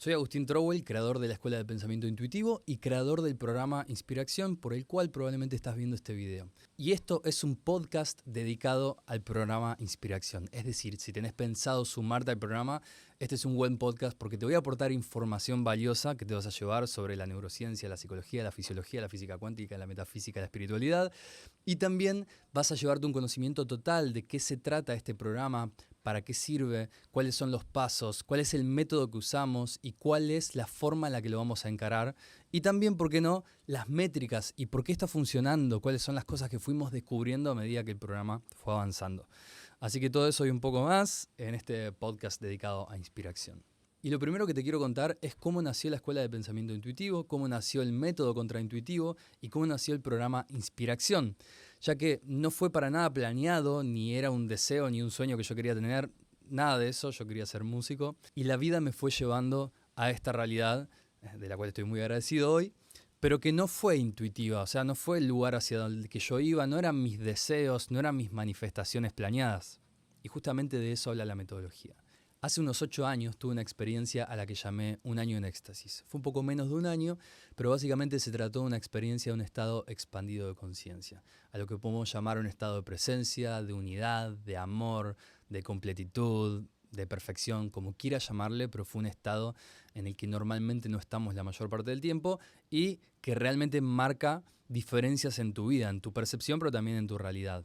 Soy Agustín Trowell, creador de la Escuela de Pensamiento Intuitivo y creador del programa Inspiración, por el cual probablemente estás viendo este video. Y esto es un podcast dedicado al programa Inspiración. Es decir, si tenés pensado sumarte al programa, este es un buen podcast porque te voy a aportar información valiosa que te vas a llevar sobre la neurociencia, la psicología, la fisiología, la física cuántica, la metafísica, la espiritualidad. Y también vas a llevarte un conocimiento total de qué se trata este programa, para qué sirve, cuáles son los pasos, cuál es el método que usamos y cuál es la forma en la que lo vamos a encarar. Y también, ¿por qué no?, las métricas y por qué está funcionando, cuáles son las cosas que fuimos descubriendo a medida que el programa fue avanzando. Así que todo eso y un poco más en este podcast dedicado a inspiración. Y lo primero que te quiero contar es cómo nació la Escuela de Pensamiento Intuitivo, cómo nació el método contraintuitivo y cómo nació el programa Inspiración, ya que no fue para nada planeado, ni era un deseo ni un sueño que yo quería tener, nada de eso, yo quería ser músico y la vida me fue llevando a esta realidad, de la cual estoy muy agradecido hoy, pero que no fue intuitiva, o sea, no fue el lugar hacia donde que yo iba, no eran mis deseos, no eran mis manifestaciones planeadas. Y justamente de eso habla la metodología. Hace unos 8 años tuve una experiencia a la que llamé un año en éxtasis. Fue un poco menos de un año, pero básicamente se trató de una experiencia de un estado expandido de conciencia, a lo que podemos llamar un estado de presencia, de unidad, de amor, de completitud, de perfección, como quieras llamarle, pero fue un estado en el que normalmente no estamos la mayor parte del tiempo y que realmente marca diferencias en tu vida, en tu percepción, pero también en tu realidad.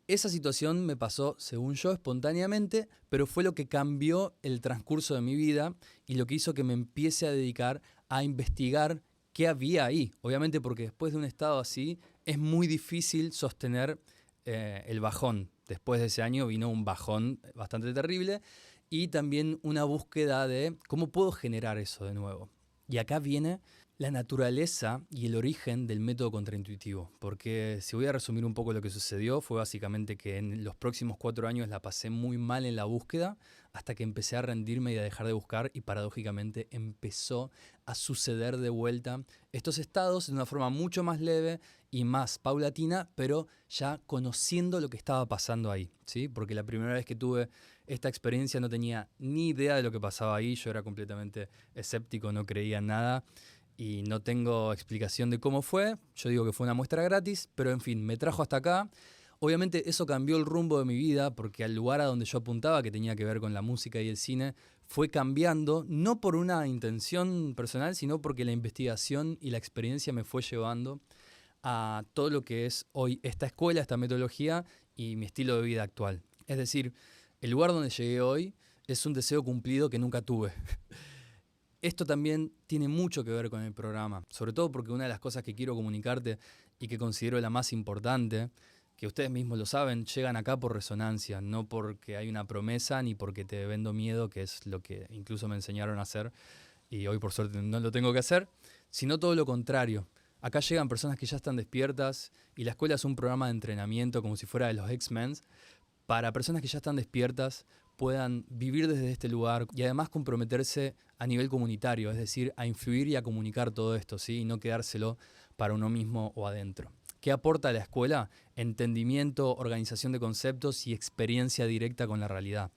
Esa situación me pasó, según yo, espontáneamente, pero fue lo que cambió el transcurso de mi vida y lo que hizo que me empiece a dedicar a investigar qué había ahí. Obviamente porque después de un estado así es muy difícil sostener el bajón. Después de ese año vino un bajón bastante terrible y también una búsqueda de cómo puedo generar eso de nuevo. Y acá viene la naturaleza y el origen del método contraintuitivo, porque si voy a resumir un poco lo que sucedió, fue básicamente que en los próximos 4 años la pasé muy mal en la búsqueda, hasta que empecé a rendirme y a dejar de buscar y paradójicamente empezó a suceder de vuelta estos estados de una forma mucho más leve y más paulatina, pero ya conociendo lo que estaba pasando ahí, ¿sí? Porque la primera vez que tuve esta experiencia no tenía ni idea de lo que pasaba ahí, yo era completamente escéptico, no creía en nada. Y no tengo explicación de cómo fue, yo digo que fue una muestra gratis, pero en fin, me trajo hasta acá. Obviamente eso cambió el rumbo de mi vida porque al lugar a donde yo apuntaba, que tenía que ver con la música y el cine, fue cambiando, no por una intención personal, sino porque la investigación y la experiencia me fue llevando a todo lo que es hoy esta escuela, esta metodología y mi estilo de vida actual. Es decir, el lugar donde llegué hoy es un deseo cumplido que nunca tuve. Esto también tiene mucho que ver con el programa, sobre todo porque una de las cosas que quiero comunicarte y que considero la más importante, que ustedes mismos lo saben, llegan acá por resonancia, no porque hay una promesa ni porque te vendo miedo, que es lo que incluso me enseñaron a hacer y hoy por suerte no lo tengo que hacer, sino todo lo contrario. Acá llegan personas que ya están despiertas y la escuela es un programa de entrenamiento como si fuera de los X-Men, para personas que ya están despiertas puedan vivir desde este lugar y además comprometerse a nivel comunitario, es decir, a influir y a comunicar todo esto, ¿sí? Y no quedárselo para uno mismo o adentro. ¿Qué aporta a la escuela? Entendimiento, organización de conceptos y experiencia directa con la realidad.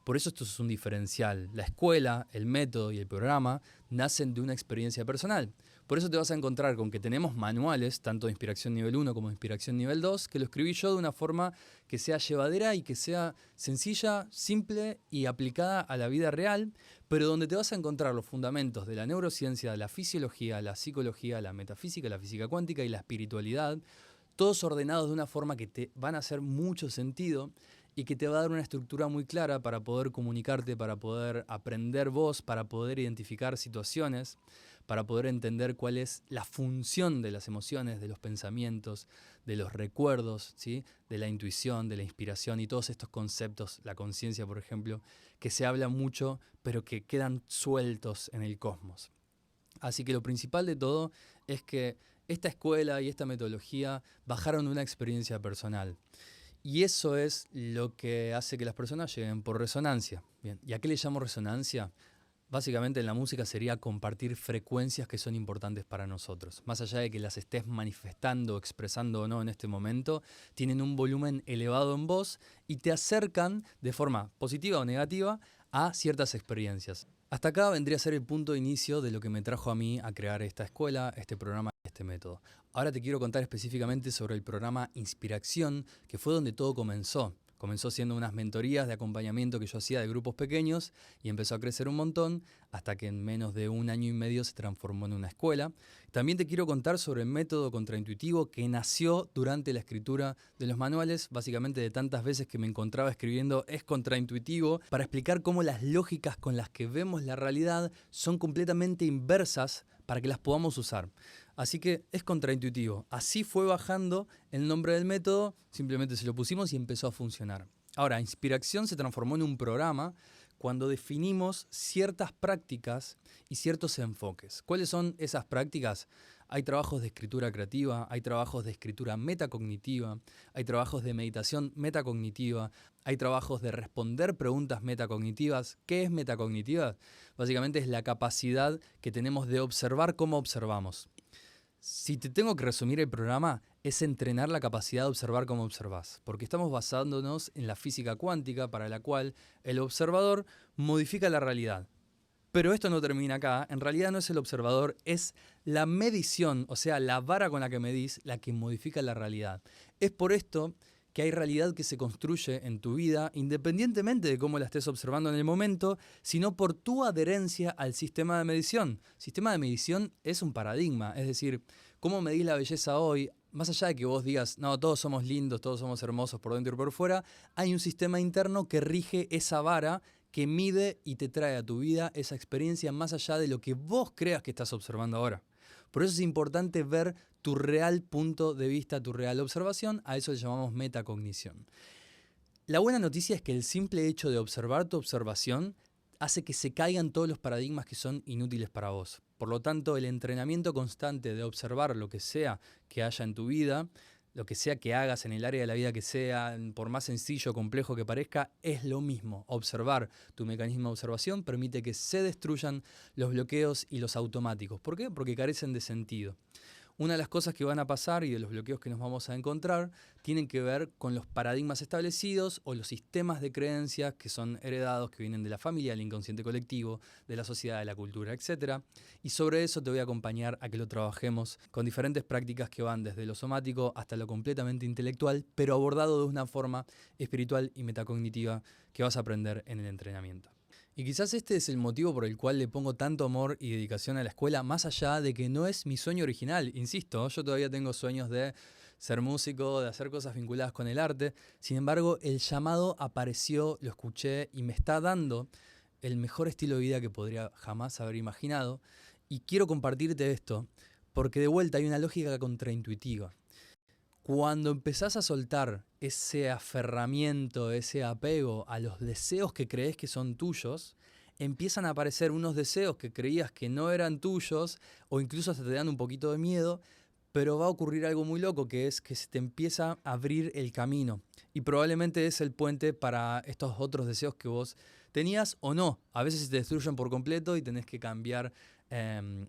Por eso esto es un diferencial. La escuela, el método y el programa nacen de una experiencia personal. Por eso te vas a encontrar con que tenemos manuales, tanto de inspiración nivel 1 como de inspiración nivel 2, que lo escribí yo de una forma que sea llevadera y que sea sencilla, simple y aplicada a la vida real, pero donde te vas a encontrar los fundamentos de la neurociencia, la fisiología, la psicología, la metafísica, la física cuántica y la espiritualidad, todos ordenados de una forma que te van a hacer mucho sentido y que te va a dar una estructura muy clara para poder comunicarte, para poder aprender vos, para poder identificar situaciones, para poder entender cuál es la función de las emociones, de los pensamientos, de los recuerdos, ¿sí? De la intuición, de la inspiración y todos estos conceptos, la conciencia, por ejemplo, que se habla mucho, pero que quedan sueltos en el cosmos. Así que lo principal de todo es que esta escuela y esta metodología bajaron de una experiencia personal. Y eso es lo que hace que las personas lleguen por resonancia. Bien, ¿y a qué le llamo resonancia? Básicamente en la música sería compartir frecuencias que son importantes para nosotros. Más allá de que las estés manifestando, expresando o no en este momento, tienen un volumen elevado en vos y te acercan de forma positiva o negativa a ciertas experiencias. Hasta acá vendría a ser el punto de inicio de lo que me trajo a mí a crear esta escuela, este programa, este método. Ahora te quiero contar específicamente sobre el programa Inspiracción, que fue donde todo comenzó. Comenzó siendo unas mentorías de acompañamiento que yo hacía de grupos pequeños y empezó a crecer un montón hasta que en menos de 1 año y medio se transformó en una escuela. También te quiero contar sobre el método contraintuitivo que nació durante la escritura de los manuales, básicamente de tantas veces que me encontraba escribiendo es contraintuitivo, para explicar cómo las lógicas con las que vemos la realidad son completamente inversas para que las podamos usar. Así que es contraintuitivo. Así fue bajando el nombre del método, simplemente se lo pusimos y empezó a funcionar. Ahora, Inspiracción se transformó en un programa cuando definimos ciertas prácticas y ciertos enfoques. ¿Cuáles son esas prácticas? Hay trabajos de escritura creativa, hay trabajos de escritura metacognitiva, hay trabajos de meditación metacognitiva, hay trabajos de responder preguntas metacognitivas. ¿Qué es metacognitiva? Básicamente es la capacidad que tenemos de observar cómo observamos. Si te tengo que resumir el programa, es entrenar la capacidad de observar cómo observas, porque estamos basándonos en la física cuántica para la cual el observador modifica la realidad. Pero esto no termina acá, en realidad no es el observador, es la medición, o sea, la vara con la que medís, la que modifica la realidad. Es por esto que hay realidad que se construye en tu vida independientemente de cómo la estés observando en el momento, sino por tu adherencia al sistema de medición. Sistema de medición es un paradigma, es decir, cómo medís la belleza hoy, más allá de que vos digas, no, todos somos lindos, todos somos hermosos por dentro y por fuera, hay un sistema interno que rige esa vara, que mide y te trae a tu vida esa experiencia más allá de lo que vos creas que estás observando ahora. Por eso es importante ver tu real punto de vista, tu real observación, a eso le llamamos metacognición. La buena noticia es que el simple hecho de observar tu observación hace que se caigan todos los paradigmas que son inútiles para vos. Por lo tanto, el entrenamiento constante de observar lo que sea que haya en tu vida, lo que sea que hagas en el área de la vida que sea, por más sencillo o complejo que parezca, es lo mismo. Observar tu mecanismo de observación permite que se destruyan los bloqueos y los automáticos. ¿Por qué? Porque carecen de sentido. Una de las cosas que van a pasar y de los bloqueos que nos vamos a encontrar tienen que ver con los paradigmas establecidos o los sistemas de creencias que son heredados, que vienen de la familia, del inconsciente colectivo, de la sociedad, de la cultura, etc. Y sobre eso te voy a acompañar a que lo trabajemos con diferentes prácticas que van desde lo somático hasta lo completamente intelectual, pero abordado de una forma espiritual y metacognitiva que vas a aprender en el entrenamiento. Y quizás este es el motivo por el cual le pongo tanto amor y dedicación a la escuela, más allá de que no es mi sueño original. Insisto, yo todavía tengo sueños de ser músico, de hacer cosas vinculadas con el arte. Sin embargo, el llamado apareció, lo escuché y me está dando el mejor estilo de vida que podría jamás haber imaginado. Y quiero compartirte esto, porque de vuelta hay una lógica contraintuitiva. Cuando empezás a soltar ese aferramiento, ese apego a los deseos que crees que son tuyos, empiezan a aparecer unos deseos que creías que no eran tuyos o incluso hasta te dan un poquito de miedo, pero va a ocurrir algo muy loco, que es que se te empieza a abrir el camino y probablemente es el puente para estos otros deseos que vos tenías o no. A veces se te destruyen por completo y tenés que cambiar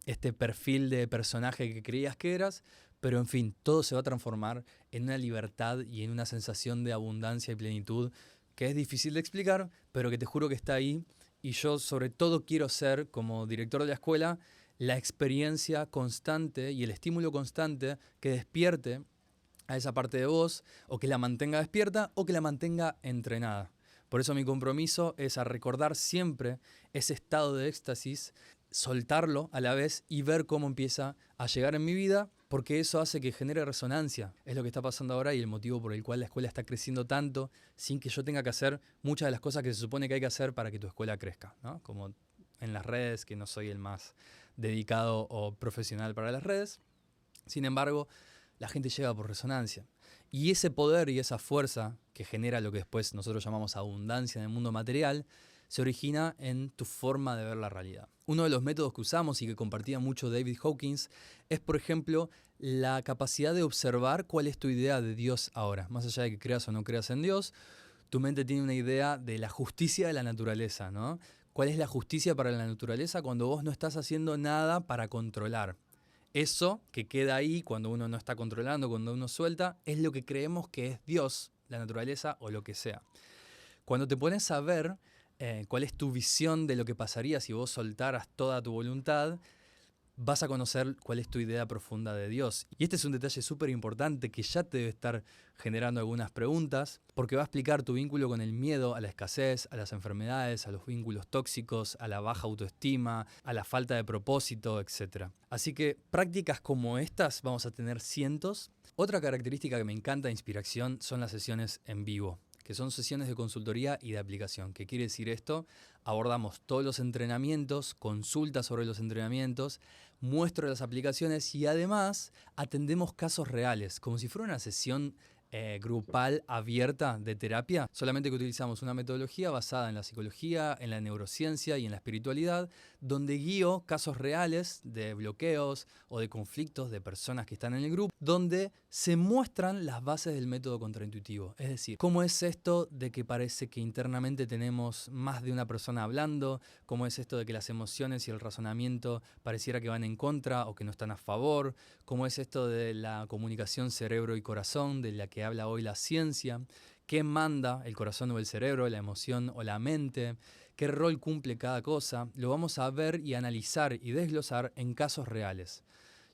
este perfil de personaje que creías que eras, pero en fin, todo se va a transformar en una libertad y en una sensación de abundancia y plenitud que es difícil de explicar, pero que te juro que está ahí. Y yo sobre todo quiero ser, como director de la escuela, la experiencia constante y el estímulo constante que despierte a esa parte de vos, o que la mantenga despierta o que la mantenga entrenada. Por eso mi compromiso es a recordar siempre ese estado de éxtasis, soltarlo a la vez y ver cómo empieza a llegar en mi vida, porque eso hace que genere resonancia. Es lo que está pasando ahora y el motivo por el cual la escuela está creciendo tanto sin que yo tenga que hacer muchas de las cosas que se supone que hay que hacer para que tu escuela crezca, ¿no? Como en las redes, que no soy el más dedicado o profesional para las redes. Sin embargo, la gente llega por resonancia. Y ese poder y esa fuerza que genera lo que después nosotros llamamos abundancia en el mundo material, se origina en tu forma de ver la realidad. Uno de los métodos que usamos y que compartía mucho David Hawkins es, por ejemplo, la capacidad de observar cuál es tu idea de Dios ahora. Más allá de que creas o no creas en Dios, tu mente tiene una idea de la justicia de la naturaleza, ¿no? ¿Cuál es la justicia para la naturaleza cuando vos no estás haciendo nada para controlar? Eso que queda ahí cuando uno no está controlando, cuando uno suelta, es lo que creemos que es Dios, la naturaleza o lo que sea. Cuando te pones a ver cuál es tu visión de lo que pasaría si vos soltaras toda tu voluntad, vas a conocer cuál es tu idea profunda de Dios. Y este es un detalle súper importante que ya te debe estar generando algunas preguntas, porque va a explicar tu vínculo con el miedo a la escasez, a las enfermedades, a los vínculos tóxicos, a la baja autoestima, a la falta de propósito, etc. Así que prácticas como estas vamos a tener cientos. Otra característica que me encanta de Inspiración son las sesiones en vivo, que son sesiones de consultoría y de aplicación. ¿Qué quiere decir esto? Abordamos todos los entrenamientos, consultas sobre los entrenamientos, muestro las aplicaciones y además atendemos casos reales, como si fuera una sesión grupal abierta de terapia, solamente que utilizamos una metodología basada en la psicología, en la neurociencia y en la espiritualidad, donde guío casos reales de bloqueos o de conflictos de personas que están en el grupo, donde se muestran las bases del método contraintuitivo. Es decir, cómo es esto de que parece que internamente tenemos más de una persona hablando, cómo es esto de que las emociones y el razonamiento pareciera que van en contra o que no están a favor, cómo es esto de la comunicación cerebro y corazón, de la que habla hoy la ciencia, qué manda el corazón o el cerebro, la emoción o la mente, qué rol cumple cada cosa, lo vamos a ver y analizar y desglosar en casos reales,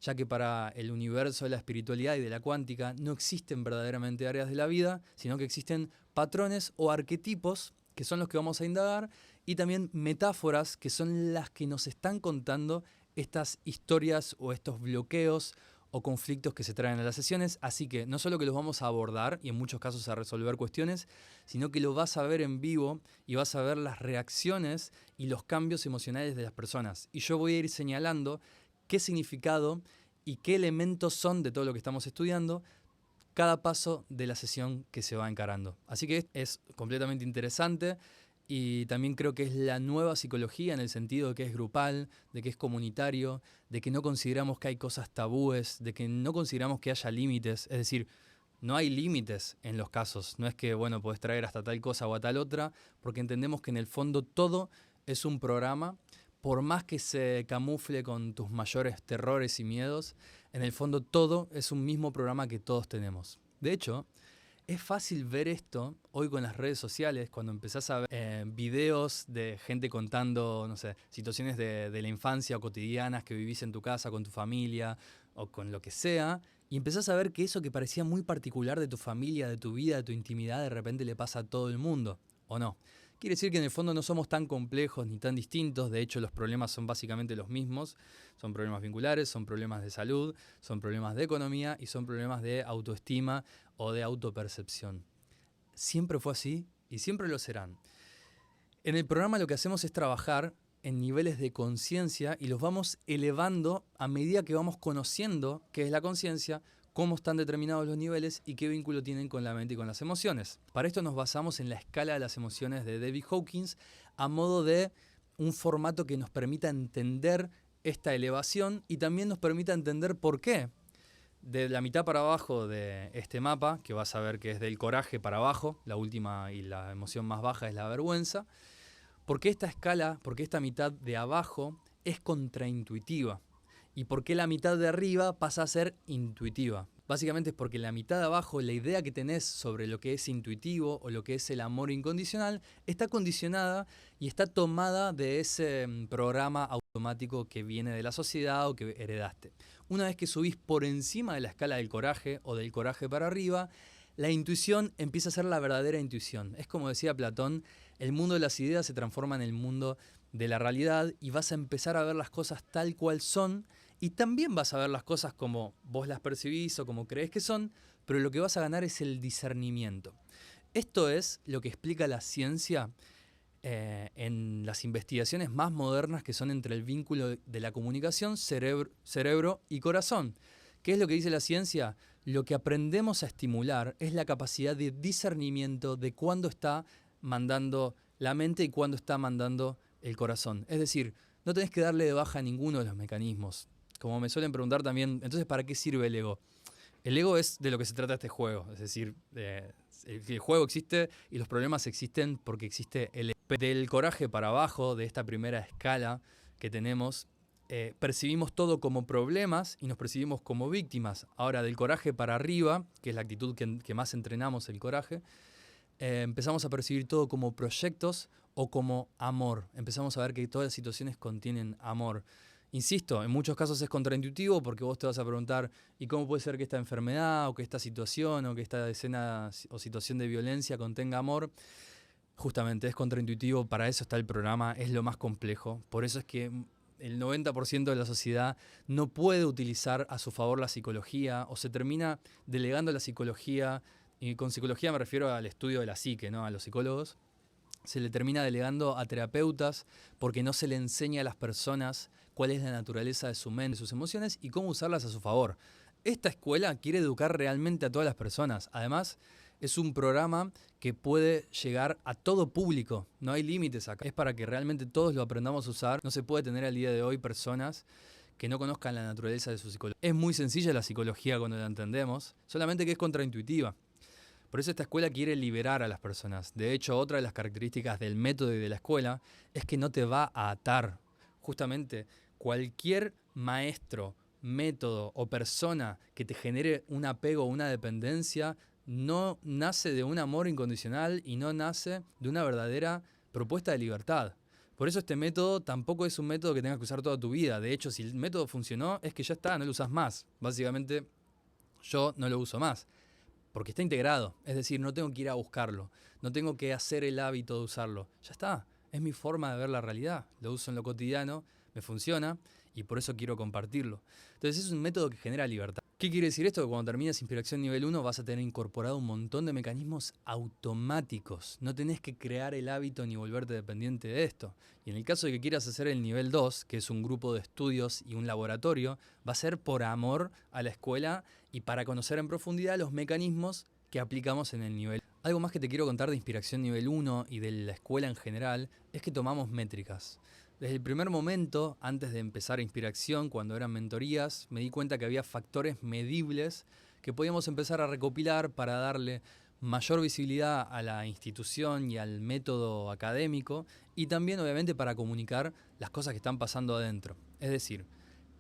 ya que para el universo de la espiritualidad y de la cuántica no existen verdaderamente áreas de la vida, sino que existen patrones o arquetipos que son los que vamos a indagar y también metáforas que son las que nos están contando estas historias o estos bloqueos o conflictos que se traen a las sesiones, así que no solo que los vamos a abordar y en muchos casos a resolver cuestiones, sino que lo vas a ver en vivo y vas a ver las reacciones y los cambios emocionales de las personas. Y yo voy a ir señalando qué significado y qué elementos son de todo lo que estamos estudiando cada paso de la sesión que se va encarando. Así que es completamente interesante. Y también creo que es la nueva psicología en el sentido de que es grupal, de que es comunitario, de que no consideramos que hay cosas tabúes, de que no consideramos que haya límites. Es decir, no hay límites en los casos. No es que, bueno, podés traer hasta tal cosa o a tal otra, porque entendemos que en el fondo todo es un programa. Por más que se camufle con tus mayores terrores y miedos, en el fondo todo es un mismo programa que todos tenemos. De hecho, es fácil ver esto hoy con las redes sociales, cuando empezás a ver videos de gente contando, no sé, situaciones de la infancia o cotidianas que vivís en tu casa, con tu familia o con lo que sea, y empezás a ver que eso que parecía muy particular de tu familia, de tu vida, de tu intimidad, de repente le pasa a todo el mundo, ¿o no? Quiere decir que en el fondo no somos tan complejos ni tan distintos, de hecho los problemas son básicamente los mismos, son problemas vinculares, son problemas de salud, son problemas de economía y son problemas de autoestima o de autopercepción. Siempre fue así y siempre lo serán. En el programa lo que hacemos es trabajar en niveles de conciencia y los vamos elevando a medida que vamos conociendo qué es la conciencia, cómo están determinados los niveles y qué vínculo tienen con la mente y con las emociones. Para esto nos basamos en la escala de las emociones de David Hawkins a modo de un formato que nos permita entender esta elevación y también nos permita entender por qué. De la mitad para abajo de este mapa, que vas a ver que es del coraje para abajo, la última y la emoción más baja es la vergüenza, ¿por qué esta escala, por qué esta mitad de abajo es contraintuitiva? ¿Y por qué la mitad de arriba pasa a ser intuitiva? Básicamente es porque la mitad de abajo, la idea que tenés sobre lo que es intuitivo o lo que es el amor incondicional, está condicionada y está tomada de ese programa automático que viene de la sociedad o que heredaste. Una vez que subís por encima de la escala del coraje o del coraje para arriba, la intuición empieza a ser la verdadera intuición. Es como decía Platón, el mundo de las ideas se transforma en el mundo de la realidad y vas a empezar a ver las cosas tal cual son y también vas a ver las cosas como vos las percibís o como crees que son, pero lo que vas a ganar es el discernimiento. Esto es lo que explica la ciencia en las investigaciones más modernas que son entre el vínculo de la comunicación cerebro y corazón. ¿Qué es lo que dice la ciencia? Lo que aprendemos a estimular es la capacidad de discernimiento de cuándo está mandando la mente y cuándo está mandando el corazón. Es decir, no tenés que darle de baja a ninguno de los mecanismos. Como me suelen preguntar también, entonces, ¿para qué sirve el ego? El ego es de lo que se trata este juego. Es decir, el juego existe y los problemas existen porque existe el ego. Del coraje para abajo, de esta primera escala que tenemos, percibimos todo como problemas y nos percibimos como víctimas. Ahora, del coraje para arriba, que es la actitud que más entrenamos, el coraje, empezamos a percibir todo como proyectos o como amor. Empezamos a ver que todas las situaciones contienen amor. Insisto, en muchos casos es contraintuitivo porque vos te vas a preguntar ¿y cómo puede ser que esta enfermedad o que esta situación o que esta escena o situación de violencia contenga amor? Justamente es contraintuitivo, para eso está el programa, es lo más complejo. Por eso es que el 90% de la sociedad no puede utilizar a su favor la psicología o se termina delegando la psicología, y con psicología me refiero al estudio de la psique, ¿no? A los psicólogos. Se le termina delegando a terapeutas porque no se le enseña a las personas cuál es la naturaleza de su mente, de sus emociones y cómo usarlas a su favor. Esta escuela quiere educar realmente a todas las personas. Además, es un programa que puede llegar a todo público. No hay límites acá. Es para que realmente todos lo aprendamos a usar. No se puede tener al día de hoy personas que no conozcan la naturaleza de su psicología. Es muy sencilla la psicología cuando la entendemos, solamente que es contraintuitiva. Por eso esta escuela quiere liberar a las personas. De hecho, otra de las características del método y de la escuela es que no te va a atar. Justamente, cualquier maestro, método o persona que te genere un apego o una dependencia no nace de un amor incondicional y no nace de una verdadera propuesta de libertad. Por eso este método tampoco es un método que tengas que usar toda tu vida. De hecho, si el método funcionó, es que ya está, no lo usas más. Básicamente, yo no lo uso más. Porque está integrado, es decir, no tengo que ir a buscarlo, no tengo que hacer el hábito de usarlo. Ya está, es mi forma de ver la realidad, lo uso en lo cotidiano, me funciona y por eso quiero compartirlo. Entonces es un método que genera libertad. ¿Qué quiere decir esto? Que cuando termines Inspiración Nivel 1 vas a tener incorporado un montón de mecanismos automáticos. No tenés que crear el hábito ni volverte dependiente de esto. Y en el caso de que quieras hacer el Nivel 2, que es un grupo de estudios y un laboratorio, va a ser por amor a la escuela y para conocer en profundidad los mecanismos que aplicamos en el nivel. Algo más que te quiero contar de Inspiración Nivel 1 y de la escuela en general es que tomamos métricas. Desde el primer momento, antes de empezar Inspiración, cuando eran mentorías, me di cuenta que había factores medibles que podíamos empezar a recopilar para darle mayor visibilidad a la institución y al método académico y también obviamente para comunicar las cosas que están pasando adentro. Es decir,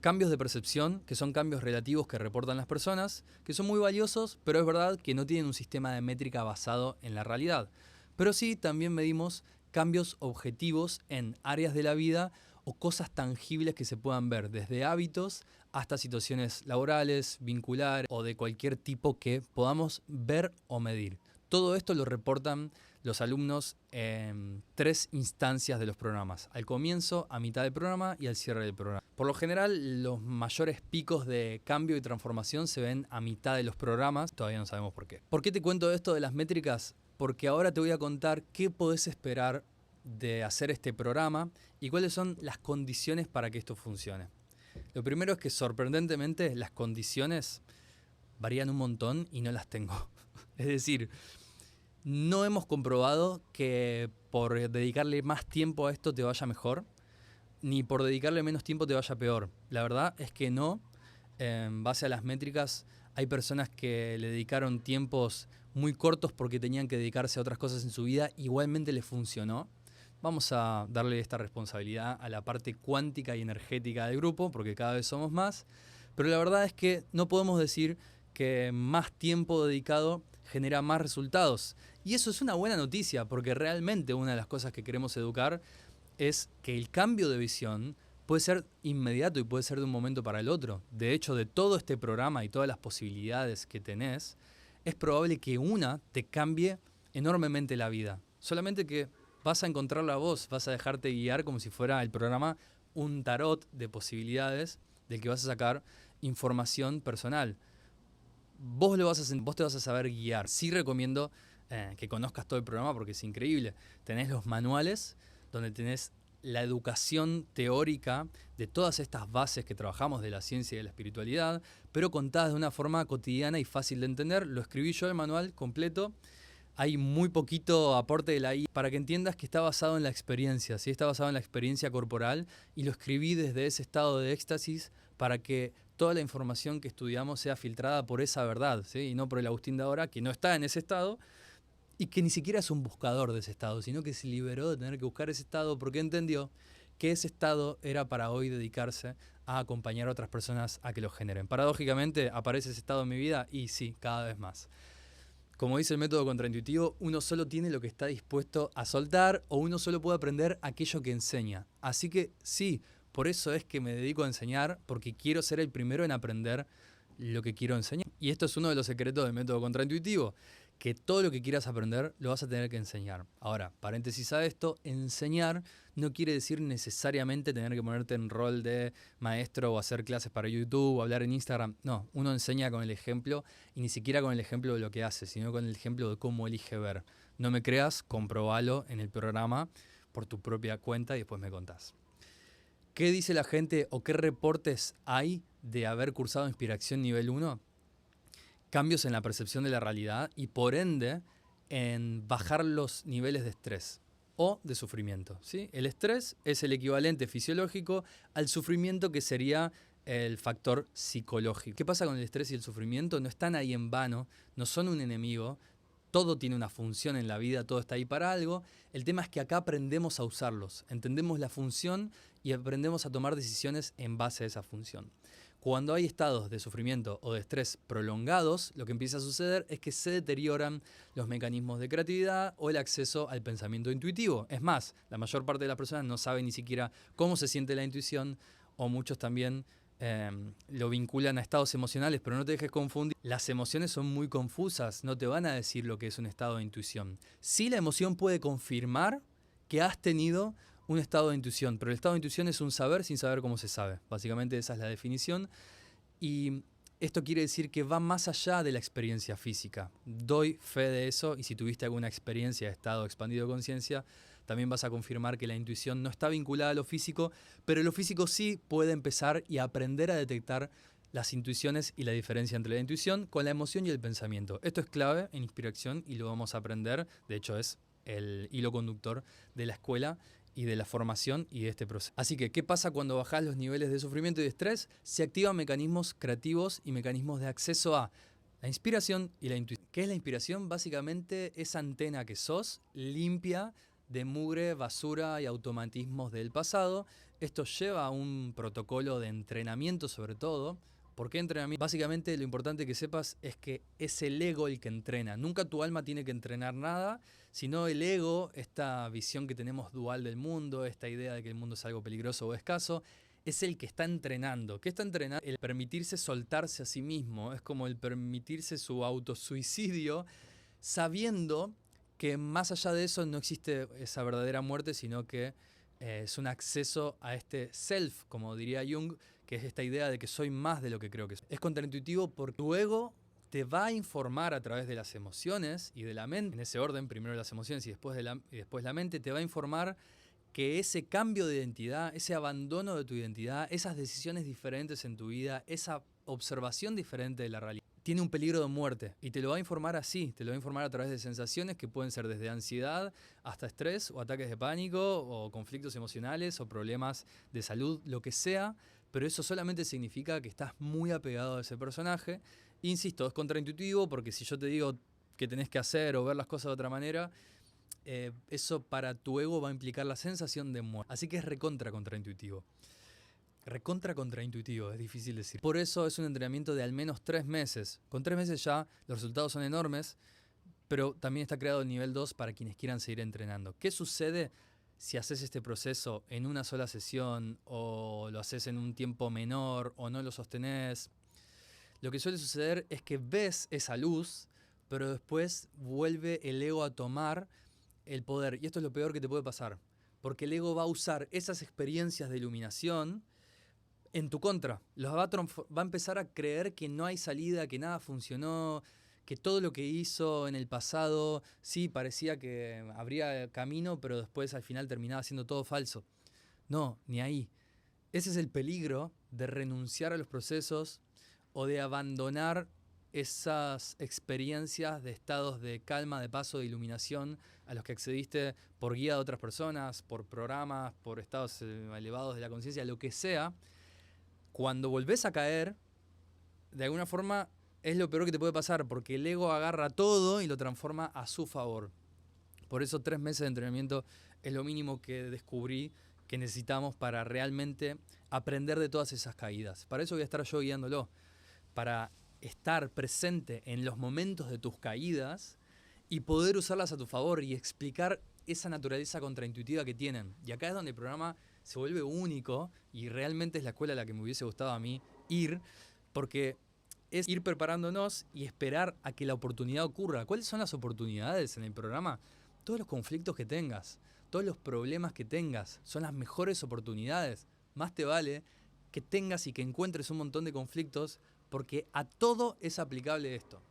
cambios de percepción, que son cambios relativos que reportan las personas, que son muy valiosos, pero es verdad que no tienen un sistema de métrica basado en la realidad. Pero sí también medimos cambios objetivos en áreas de la vida o cosas tangibles que se puedan ver, desde hábitos hasta situaciones laborales, vinculares o de cualquier tipo que podamos ver o medir. Todo esto lo reportan los alumnos en 3 instancias de los programas, al comienzo, a mitad del programa y al cierre del programa. Por lo general, los mayores picos de cambio y transformación se ven a mitad de los programas, todavía no sabemos por qué. ¿Por qué te cuento esto de las métricas? Porque ahora te voy a contar qué podés esperar de hacer este programa y cuáles son las condiciones para que esto funcione. Lo primero es que sorprendentemente las condiciones varían un montón y no las tengo. Es decir, no hemos comprobado que por dedicarle más tiempo a esto te vaya mejor, ni por dedicarle menos tiempo te vaya peor. La verdad es que no. En base a las métricas, hay personas que le dedicaron tiempos muy cortos porque tenían que dedicarse a otras cosas en su vida, igualmente les funcionó. Vamos a darle esta responsabilidad a la parte cuántica y energética del grupo, porque cada vez somos más. Pero la verdad es que no podemos decir que más tiempo dedicado genera más resultados. Y eso es una buena noticia, porque realmente una de las cosas que queremos educar es que el cambio de visión puede ser inmediato y puede ser de un momento para el otro. De hecho, de todo este programa y todas las posibilidades que tenés, es probable que una te cambie enormemente la vida. Solamente que vas a encontrarla vos, vas a dejarte guiar como si fuera el programa un tarot de posibilidades del que vas a sacar información personal. Vos te vas a saber guiar. Sí recomiendo que conozcas todo el programa porque es increíble. Tenés los manuales donde tenés la educación teórica de todas estas bases que trabajamos de la ciencia y de la espiritualidad, pero contadas de una forma cotidiana y fácil de entender. Lo escribí yo el manual completo. Hay muy poquito aporte de la IA para que entiendas que está basado en la experiencia, ¿sí? Está basado en la experiencia corporal y lo escribí desde ese estado de éxtasis para que toda la información que estudiamos sea filtrada por esa verdad, ¿sí? Y no por el Agustín de ahora, que no está en ese estado y que ni siquiera es un buscador de ese estado, sino que se liberó de tener que buscar ese estado porque entendió que ese estado era para hoy dedicarse a acompañar a otras personas a que lo generen. Paradójicamente, ¿aparece ese estado en mi vida? Y sí, cada vez más. Como dice el método contraintuitivo, uno solo tiene lo que está dispuesto a soltar o uno solo puede aprender aquello que enseña. Así que sí, por eso es que me dedico a enseñar, porque quiero ser el primero en aprender lo que quiero enseñar. Y esto es uno de los secretos del método contraintuitivo, que todo lo que quieras aprender lo vas a tener que enseñar. Ahora, paréntesis a esto, enseñar no quiere decir necesariamente tener que ponerte en rol de maestro o hacer clases para YouTube o hablar en Instagram. No, uno enseña con el ejemplo y ni siquiera con el ejemplo de lo que hace, sino con el ejemplo de cómo elige ver. No me creas, comprobalo en el programa por tu propia cuenta y después me contás. ¿Qué dice la gente o qué reportes hay de haber cursado Inspiración nivel 1? Cambios en la percepción de la realidad y por ende en bajar los niveles de estrés o de sufrimiento, ¿sí? El estrés es el equivalente fisiológico al sufrimiento, que sería el factor psicológico. ¿Qué pasa con el estrés y el sufrimiento? No están ahí en vano, no son un enemigo. Todo tiene una función en la vida, todo está ahí para algo. El tema es que acá aprendemos a usarlos, entendemos la función y aprendemos a tomar decisiones en base a esa función. Cuando hay estados de sufrimiento o de estrés prolongados, lo que empieza a suceder es que se deterioran los mecanismos de creatividad o el acceso al pensamiento intuitivo. Es más, la mayor parte de las personas no sabe ni siquiera cómo se siente la intuición, o muchos también lo vinculan a estados emocionales, pero no te dejes confundir. Las emociones son muy confusas, no te van a decir lo que es un estado de intuición. Sí, la emoción puede confirmar que has tenido un estado de intuición, pero el estado de intuición es un saber sin saber cómo se sabe. Básicamente esa es la definición. Y esto quiere decir que va más allá de la experiencia física. Doy fe de eso, y si tuviste alguna experiencia de estado expandido de conciencia, también vas a confirmar que la intuición no está vinculada a lo físico, pero lo físico sí puede empezar y aprender a detectar las intuiciones y la diferencia entre la intuición con la emoción y el pensamiento. Esto es clave en Inspiración y lo vamos a aprender. De hecho, es el hilo conductor de la escuela y de la formación y de este proceso. Así que, ¿qué pasa cuando bajás los niveles de sufrimiento y de estrés? Se activan mecanismos creativos y mecanismos de acceso a la inspiración y la intuición. ¿Qué es la inspiración? Básicamente esa antena que sos, limpia de mugre, basura y automatismos del pasado. Esto lleva a un protocolo de entrenamiento sobre todo. ¿Por qué entrenamiento? Básicamente lo importante que sepas es que es el ego el que entrena. Nunca tu alma tiene que entrenar nada, sino el ego, esta visión que tenemos dual del mundo, esta idea de que el mundo es algo peligroso o escaso, es el que está entrenando. ¿Qué está entrenando? El permitirse soltarse a sí mismo. Es como el permitirse su autosuicidio, sabiendo que más allá de eso no existe esa verdadera muerte, sino que es un acceso a este self, como diría Jung, que es esta idea de que soy más de lo que creo que soy. Es contraintuitivo porque tu ego te va a informar a través de las emociones y de la mente, en ese orden, primero las emociones y después la mente, te va a informar que ese cambio de identidad, ese abandono de tu identidad, esas decisiones diferentes en tu vida, esa observación diferente de la realidad, tiene un peligro de muerte, y te lo va a informar así, te lo va a informar a través de sensaciones que pueden ser desde ansiedad hasta estrés o ataques de pánico o conflictos emocionales o problemas de salud, lo que sea, pero eso solamente significa que estás muy apegado a ese personaje. Insisto, es contraintuitivo porque si yo te digo que tenés que hacer o ver las cosas de otra manera, eso para tu ego va a implicar la sensación de muerte. Así que es contraintuitivo. Contraintuitivo, es difícil decir. Por eso es un entrenamiento de al menos 3 meses. Con 3 meses ya los resultados son enormes, pero también está creado el nivel 2 para quienes quieran seguir entrenando. ¿Qué sucede si haces este proceso en una sola sesión o lo haces en un tiempo menor o no lo sostenés? Lo que suele suceder es que ves esa luz, pero después vuelve el ego a tomar el poder. Y esto es lo peor que te puede pasar, porque el ego va a usar esas experiencias de iluminación en tu contra. Va a empezar a creer que no hay salida, que nada funcionó, que todo lo que hizo en el pasado sí parecía que habría camino, pero después al final terminaba siendo todo falso. No, ni ahí. Ese es el peligro de renunciar a los procesos o de abandonar esas experiencias de estados de calma, de paso, de iluminación a los que accediste por guía de otras personas, por programas, por estados elevados de la conciencia, lo que sea. Cuando volvés a caer, de alguna forma es lo peor que te puede pasar, porque el ego agarra todo y lo transforma a su favor. Por eso 3 meses de entrenamiento es lo mínimo que descubrí que necesitamos para realmente aprender de todas esas caídas. Para eso voy a estar yo guiándolo, para estar presente en los momentos de tus caídas y poder usarlas a tu favor y explicar esa naturaleza contraintuitiva que tienen. Y acá es donde el programa se vuelve único y realmente es la escuela a la que me hubiese gustado a mí ir, porque es ir preparándonos y esperar a que la oportunidad ocurra. ¿Cuáles son las oportunidades en el programa? Todos los conflictos que tengas, todos los problemas que tengas, son las mejores oportunidades. Más te vale que tengas y que encuentres un montón de conflictos, porque a todo es aplicable esto.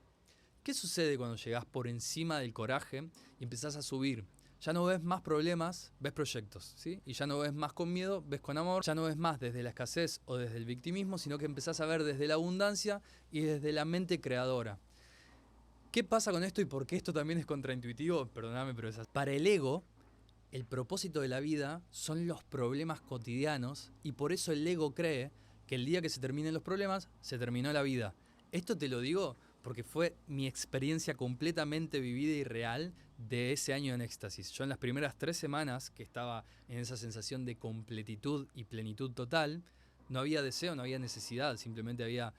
¿Qué sucede cuando llegás por encima del coraje y empezás a subir? Ya no ves más problemas, ves proyectos, ¿sí? Y ya no ves más con miedo, ves con amor. Ya no ves más desde la escasez o desde el victimismo, sino que empezás a ver desde la abundancia y desde la mente creadora. ¿Qué pasa con esto y por qué esto también es contraintuitivo? Perdóname, pero es así. Para el ego, el propósito de la vida son los problemas cotidianos y por eso el ego cree que el día que se terminen los problemas, se terminó la vida. Esto te lo digo porque fue mi experiencia completamente vivida y real de ese año en éxtasis. Yo en las primeras 3 semanas que estaba en esa sensación de completitud y plenitud total, no había deseo, no había necesidad, simplemente había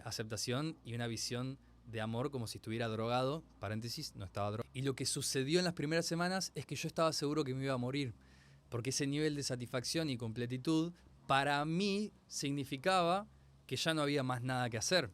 aceptación y una visión de amor como si estuviera drogado, paréntesis, no estaba drogado. Y lo que sucedió en las primeras semanas es que yo estaba seguro que me iba a morir, porque ese nivel de satisfacción y completitud para mí significaba que ya no había más nada que hacer.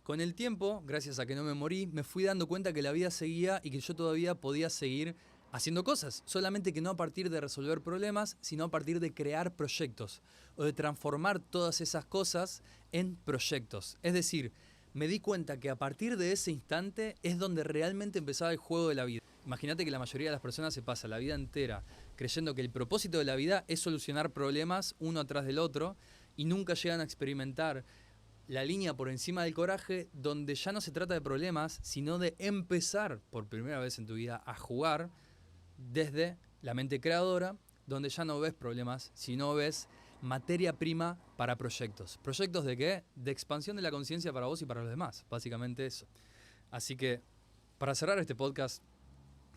Con el tiempo, gracias a que no me morí, me fui dando cuenta que la vida seguía y que yo todavía podía seguir haciendo cosas, solamente que no a partir de resolver problemas, sino a partir de crear proyectos o de transformar todas esas cosas en proyectos. Es decir, me di cuenta que a partir de ese instante es donde realmente empezaba el juego de la vida. Imagínate que la mayoría de las personas se pasa la vida entera creyendo que el propósito de la vida es solucionar problemas uno atrás del otro y nunca llegan a experimentar la línea por encima del coraje, donde ya no se trata de problemas, sino de empezar por primera vez en tu vida a jugar desde la mente creadora, donde ya no ves problemas, sino ves materia prima para proyectos. ¿Proyectos de qué? De expansión de la conciencia para vos y para los demás, básicamente eso. Así que, para cerrar este podcast,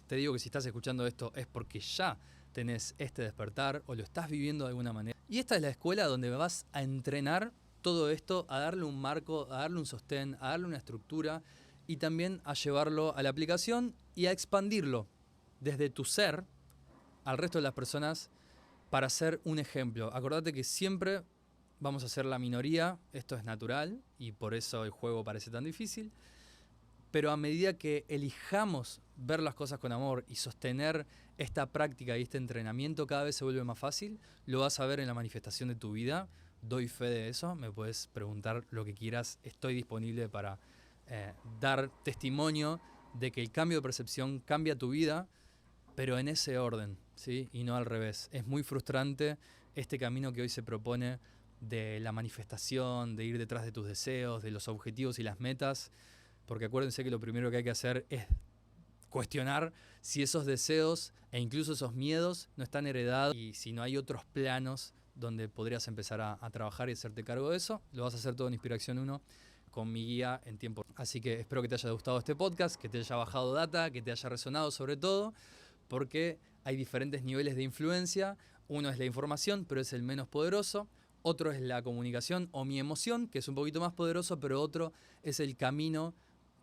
te digo que si estás escuchando esto es porque ya tenés este despertar o lo estás viviendo de alguna manera. Y esta es la escuela donde vas a entrenar todo esto, a darle un marco, a darle un sostén, a darle una estructura y también a llevarlo a la aplicación y a expandirlo desde tu ser al resto de las personas para ser un ejemplo. Acordate que siempre vamos a ser la minoría, esto es natural y por eso el juego parece tan difícil, pero a medida que elijamos ver las cosas con amor y sostener esta práctica y este entrenamiento cada vez se vuelve más fácil, lo vas a ver en la manifestación de tu vida. Doy fe de eso, me puedes preguntar lo que quieras, estoy disponible para dar testimonio de que el cambio de percepción cambia tu vida, pero en ese orden, ¿sí? Y no al revés. Es muy frustrante este camino que hoy se propone de la manifestación, de ir detrás de tus deseos, de los objetivos y las metas, porque acuérdense que lo primero que hay que hacer es cuestionar si esos deseos e incluso esos miedos no están heredados y si no hay otros planos donde podrías empezar a trabajar y hacerte cargo de eso. Lo vas a hacer todo en Inspiración 1 con mi guía en tiempo. Así que espero que te haya gustado este podcast, que te haya bajado data, que te haya resonado sobre todo, porque hay diferentes niveles de influencia. Uno es la información, pero es el menos poderoso. Otro es la comunicación o mi emoción, que es un poquito más poderoso, pero otro es el camino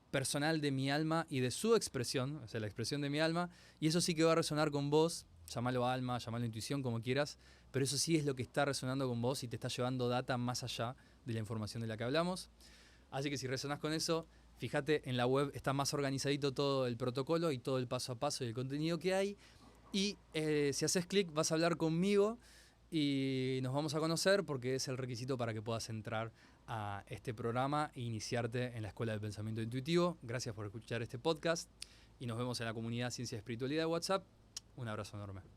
personal de mi alma y de su expresión, o sea, la expresión de mi alma, y eso sí que va a resonar con vos, llamalo alma, llamalo intuición, como quieras, pero eso sí es lo que está resonando con vos y te está llevando data más allá de la información de la que hablamos. Así que si resonás con eso, fíjate, en la web está más organizadito todo el protocolo y todo el paso a paso y el contenido que hay, y si haces clic vas a hablar conmigo y nos vamos a conocer porque es el requisito para que puedas entrar a este programa e iniciarte en la Escuela del Pensamiento Intuitivo. Gracias por escuchar este podcast y nos vemos en la comunidad Ciencia y Espiritualidad de WhatsApp. Un abrazo enorme.